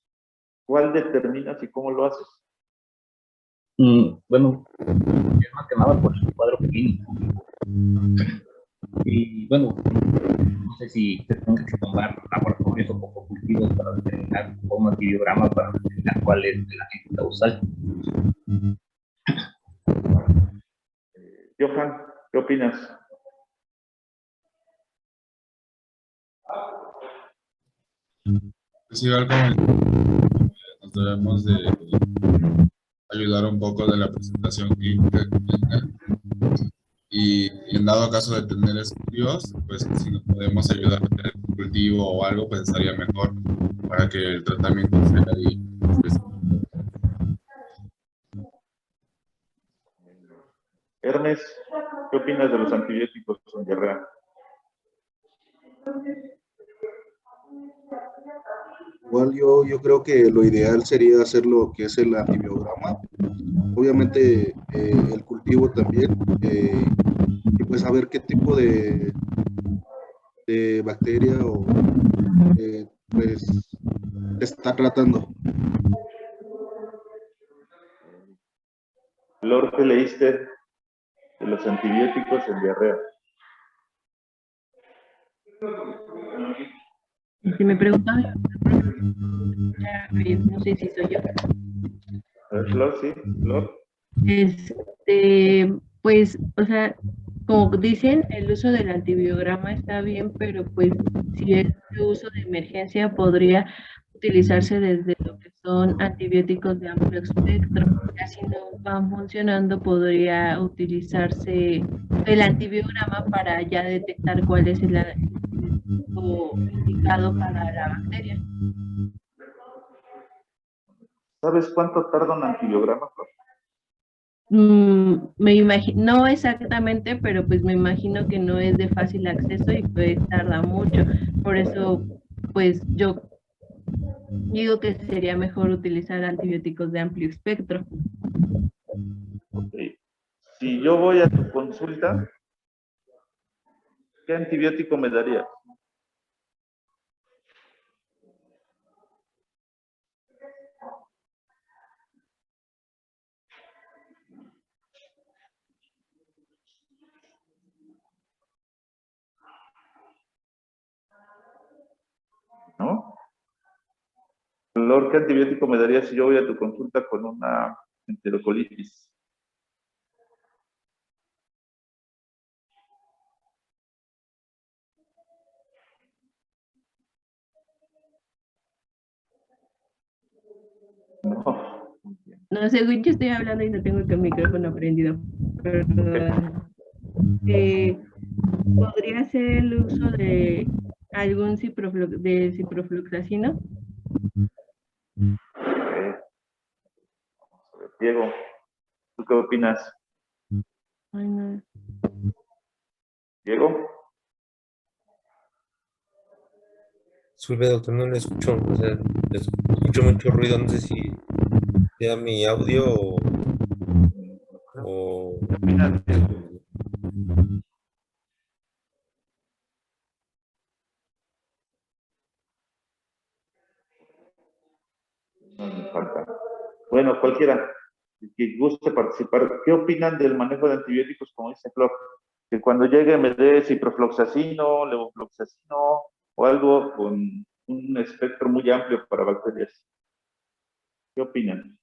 ¿Cuál determinas y cómo lo haces? Bueno, es más que nada por el cuadro clínico. Y bueno, no sé si se tenga que tomar laboratorios o poco cultivos para determinar un antibiograma para determinar cuál es el agente causal. Johan, ¿qué opinas? Pues igual como nos debemos de ayudar un poco de la presentación clínica y en dado caso de tener estudios, pues si nos podemos ayudar a tener un cultivo o algo, pues estaría mejor para que el tratamiento sea ahí Hermes, ¿qué opinas de los antibióticos en diarrea? Igual yo creo que lo ideal sería hacer lo que es el antibiograma, obviamente el cultivo también, y pues saber qué tipo de bacteria o pues está tratando. Flor, ¿qué leíste de los antibióticos en diarrea? Si me preguntan, no sé si soy yo. A ver, Flor, sí, Flor. Pues, o sea, como dicen, el uso del antibiograma está bien, pero pues si es de uso de emergencia podría utilizarse desde lo que son antibióticos de amplio espectro. Ya si no van funcionando, podría utilizarse el antibiograma para ya detectar cuál es el antibiótico indicado para la bacteria. ¿Sabes cuánto tarda un antibiograma, Flor? Me imagino, no exactamente, pero pues me imagino que no es de fácil acceso y pues tarda mucho. Por eso, pues yo digo que sería mejor utilizar antibióticos de amplio espectro. Okay. Si yo voy a tu consulta, ¿qué antibiótico me darías? ¿No? Flor, ¿qué antibiótico me darías si yo voy a tu consulta con una enterocolitis? No. No, según yo estoy hablando y no tengo el micrófono prendido. Perdón. ¿Podría ser el uso de algún ciprofloxacino? Okay. Vamos a ver, Diego, ¿tú qué opinas? Ay, no. Diego. Disculpe, doctor, no le escucho. O sea, escucho mucho ruido. No sé si sea mi audio o... ¿Qué opinas, Diego? No me falta. Bueno, cualquiera que guste participar, ¿qué opinan del manejo de antibióticos, como dice Flor? Que cuando llegue me dé ciprofloxacino, levofloxacino o algo con un espectro muy amplio para bacterias. ¿Qué opinan?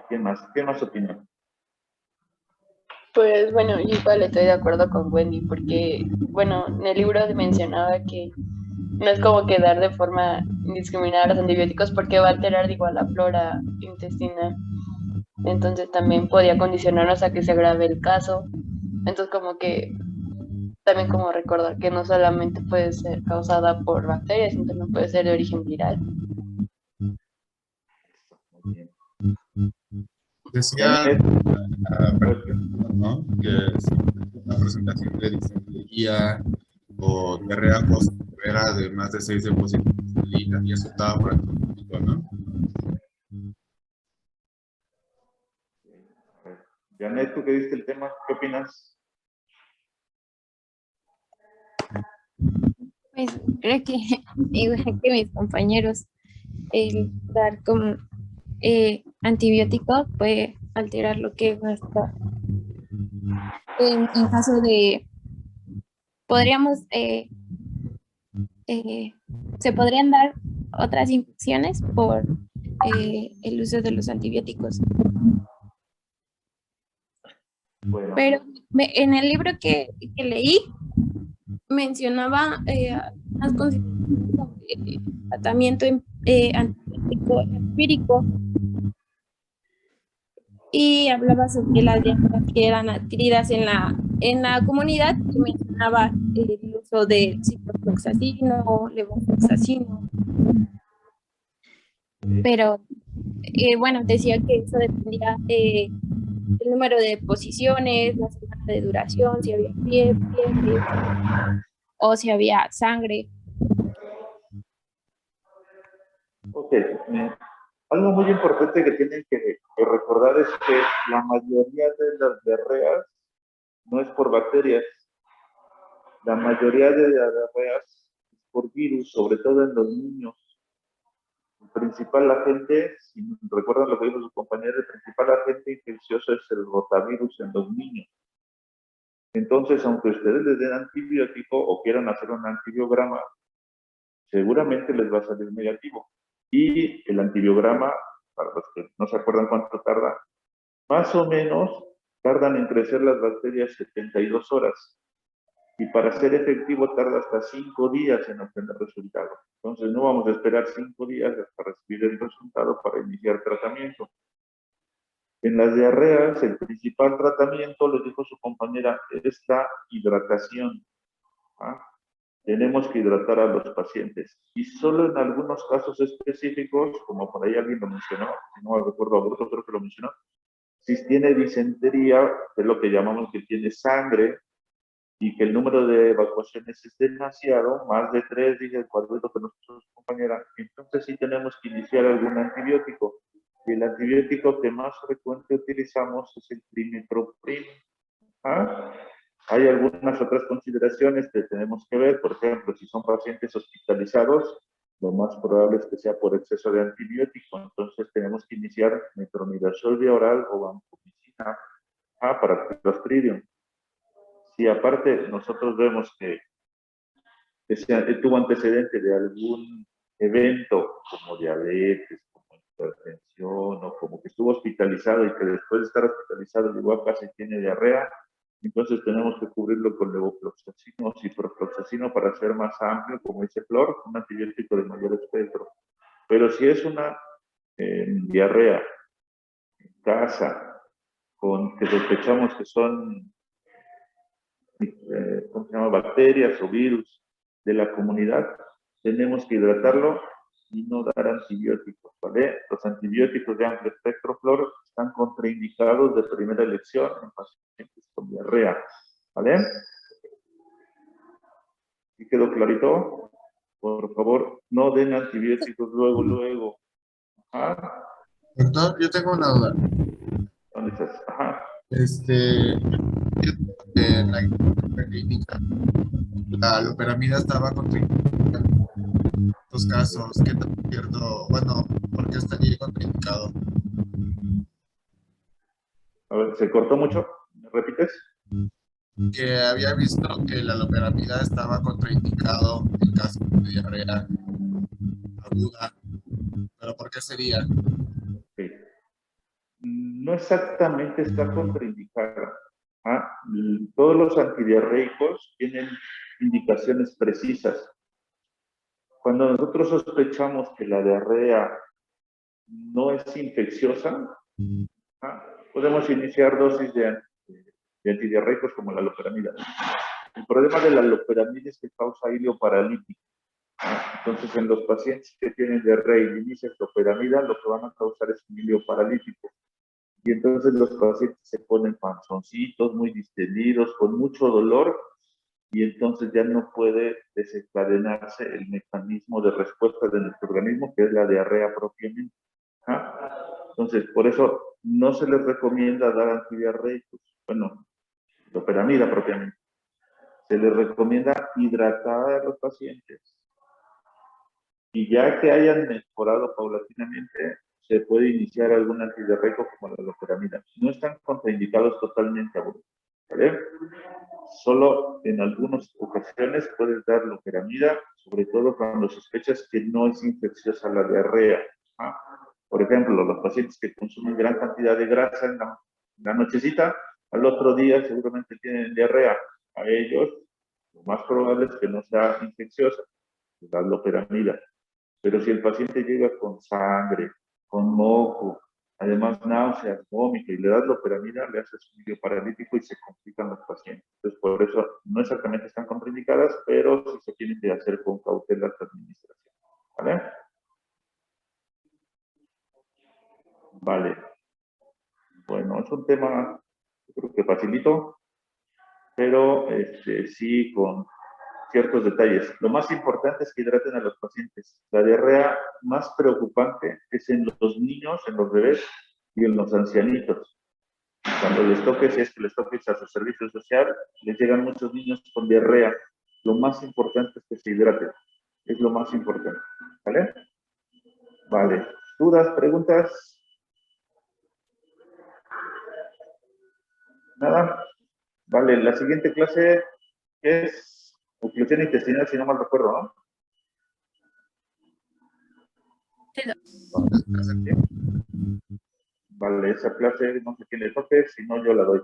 ¿Quién más? ¿Qué más opinan? Pues bueno, yo igual estoy de acuerdo con Wendy, porque, bueno, en el libro mencionaba que no es como que dar de forma indiscriminada los antibióticos porque va a alterar igual la flora intestinal. Entonces también podría condicionarnos a que se agrave el caso. Entonces como que también como recordar que no solamente puede ser causada por bacterias, sino también puede ser de origen viral. Muy bien. Decía, ¿no? Que si una presentación de disentería o diarrea post-severa de más de 6 depósitos de liga y eso estaba por el público, ¿no? Janet, ¿tú qué diste el tema? ¿Qué opinas? Pues creo que igual que mis compañeros, el dar como antibiótico puede alterar lo que es nuestra. En caso de, podríamos, se podrían dar otras infecciones por el uso de los antibióticos. Bueno, Pero en el libro que leí mencionaba las consecuencias del tratamiento antibiótico empírico. y hablaba sobre las diarreas que eran adquiridas en la comunidad y mencionaba el uso de ciprofloxacino, levofloxacino, pero bueno, decía que eso dependía del número de posiciones, la semana de duración, si había fiebre o si había sangre. Ok, algo muy importante que tienen que recordar es que la mayoría de las diarreas no es por bacterias. La mayoría de diarreas es por virus, sobre todo en los niños. El principal agente, si recuerdan lo que dijo su compañero, el principal agente infeccioso es el rotavirus en los niños. Entonces, aunque ustedes les den antibiótico o quieran hacer un antibiograma, seguramente les va a salir negativo. Y el antibiograma, para los que no se acuerdan cuánto tarda, más o menos tardan en crecer las bacterias 72 horas. Y para ser efectivo tarda hasta 5 días en obtener resultados. Entonces no vamos a esperar 5 días hasta recibir el resultado para iniciar tratamiento. En las diarreas, el principal tratamiento, les dijo su compañera, es la hidratación. ¿Ah? Tenemos que hidratar a los pacientes. Y solo en algunos casos específicos, como por ahí alguien lo mencionó, si no recuerdo, Augusto creo que lo mencionó, si tiene disentería, es lo que llamamos que tiene sangre, y que el número de evacuaciones es demasiado, más de 3, dice el cuadrito que nos puso su compañera, entonces sí tenemos que iniciar algún antibiótico. Y el antibiótico que más frecuente utilizamos es el trimiproprim. ¿Ah? Hay algunas otras consideraciones que tenemos que ver, por ejemplo, si son pacientes hospitalizados, lo más probable es que sea por exceso de antibiótico, entonces tenemos que iniciar metronidazol vía oral o vancomicina para Clostridium. Si aparte nosotros vemos que tuvo antecedente de algún evento como diabetes, como hipertensión o como que estuvo hospitalizado y que después de estar hospitalizado llegó a casa y tiene diarrea, entonces tenemos que cubrirlo con levofloxacino o ciprofloxacino para ser más amplio, como dice Flor, un antibiótico de mayor espectro. Pero si es una diarrea en casa, con que sospechamos que son ¿cómo se llama? Bacterias o virus de la comunidad, tenemos que hidratarlo y no dar antibióticos, ¿vale? Los antibióticos de amplio espectro, Flor, están contraindicados de primera elección en pacientes con diarrea, ¿vale? ¿Y quedó clarito? Por favor, no den antibióticos luego. Ajá. Doctor, yo tengo una duda. ¿Dónde estás? Ajá. En la clínica, la loperamida estaba contraindicada. En estos casos, ¿qué tan cierto? Bueno, ¿por qué estaría contraindicado? A ver, ¿se cortó mucho? ¿Me repites? Que había visto que la loperamida estaba contraindicado en caso de diarrea aguda, pero ¿por qué sería? Sí. No exactamente está contraindicada. Todos los antidiarreicos tienen indicaciones precisas. Cuando nosotros sospechamos que la diarrea no es infecciosa, podemos iniciar dosis de antidiarreicos como la loperamida. El problema de la loperamida es que causa hilio paralítico. Entonces, en los pacientes que tienen diarrea y inician loperamida, lo que van a causar es un hilio paralítico. Y entonces los pacientes se ponen panzoncitos, muy distendidos, con mucho dolor, y entonces ya no puede desencadenarse el mecanismo de respuesta de nuestro organismo, que es la diarrea propiamente. Entonces, por eso no se les recomienda dar antidiarreicos, bueno, loperamida propiamente. Se les recomienda hidratar a los pacientes. Y ya que hayan mejorado paulatinamente, se puede iniciar algún antidiarreico como la loperamida. No están contraindicados totalmente, ¿vale? Solo en algunas ocasiones puedes dar loperamida, sobre todo cuando sospechas que no es infecciosa la diarrea. Por ejemplo, los pacientes que consumen gran cantidad de grasa en la nochecita, al otro día seguramente tienen diarrea. A ellos, lo más probable es que no sea infecciosa, la loperamida. Pero si el paciente llega con sangre, con moco, además náuseas, vómito y le das loperamida, le haces un bioparalítico y se complican los pacientes. Entonces, por eso no exactamente están contraindicadas, pero sí se tienen que hacer con cautela la administración. ¿Vale? Vale. Bueno, es un tema, yo creo que facilito, pero sí con ciertos detalles. Lo más importante es que hidraten a los pacientes. La diarrea más preocupante es en los niños, en los bebés y en los ancianitos. Cuando les toque, si es que les toque a su servicio social, les llegan muchos niños con diarrea. Lo más importante es que se hidraten. Es lo más importante. ¿Vale? Vale. ¿Dudas, preguntas? Nada. Vale, la siguiente clase es oclusión intestinal, si no mal recuerdo, ¿no? Sí. Vale, esa clase no sé quién le toque, si no yo la doy.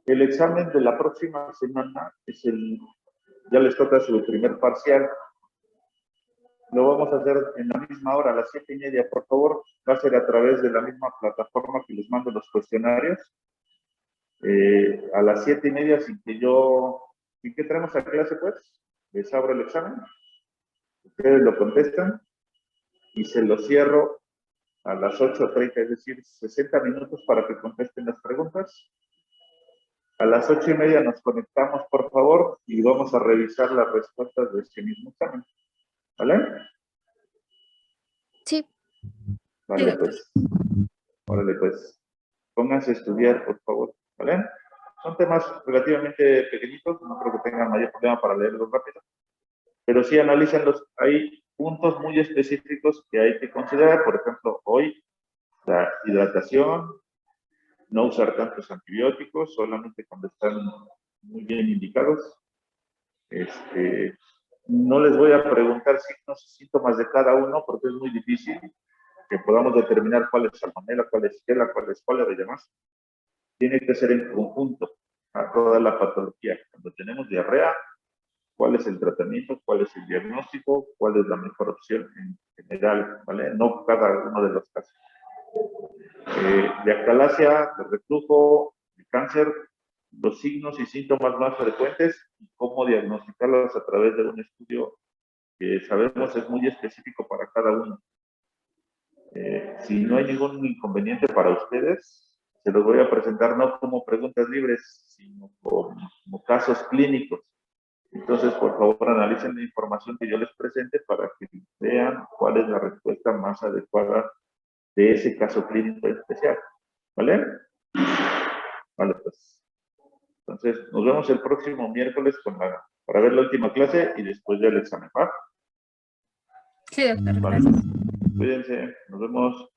El examen de la próxima semana es ya les toca su primer parcial. Lo vamos a hacer en la misma hora, a las 7:30, por favor. Va a ser a través de la misma plataforma que les mando los cuestionarios. A las 7:30, sin que traemos a clase, pues, les abro el examen. Ustedes lo contestan y se lo cierro a las 8:30, es decir, 60 minutos para que contesten las preguntas. A las 8:30 nos conectamos, por favor, y vamos a revisar las respuestas de este mismo examen. ¿Vale? Sí. Vale, pues. Órale, pues. Pónganse a estudiar, por favor. ¿Vale? Son temas relativamente pequeñitos, no creo que tengan mayor problema para leerlos rápido. Pero sí analícenlos. Hay puntos muy específicos que hay que considerar. Por ejemplo, hoy, la hidratación, no usar tantos antibióticos, solamente cuando están muy bien indicados. No les voy a preguntar signos y síntomas de cada uno porque es muy difícil que podamos determinar cuál es salmonela, cuál es Shigella, cuál es cólera y demás. Tiene que ser en conjunto a toda la patología. Cuando tenemos diarrea, cuál es el tratamiento, cuál es el diagnóstico, cuál es la mejor opción en general, ¿vale? No cada uno de los casos. De actalasia, de reflujo, de cáncer, los signos y síntomas más frecuentes y cómo diagnosticarlos a través de un estudio que sabemos es muy específico para cada uno. Si no hay ningún inconveniente para ustedes, se los voy a presentar no como preguntas libres, sino como casos clínicos. Entonces, por favor, analicen la información que yo les presente para que vean cuál es la respuesta más adecuada de ese caso clínico especial. ¿Vale? Vale, pues. Entonces, nos vemos el próximo miércoles para ver la última clase y después del examen, ¿va? Sí, doctor, Vale. gracias. Cuídense, nos vemos.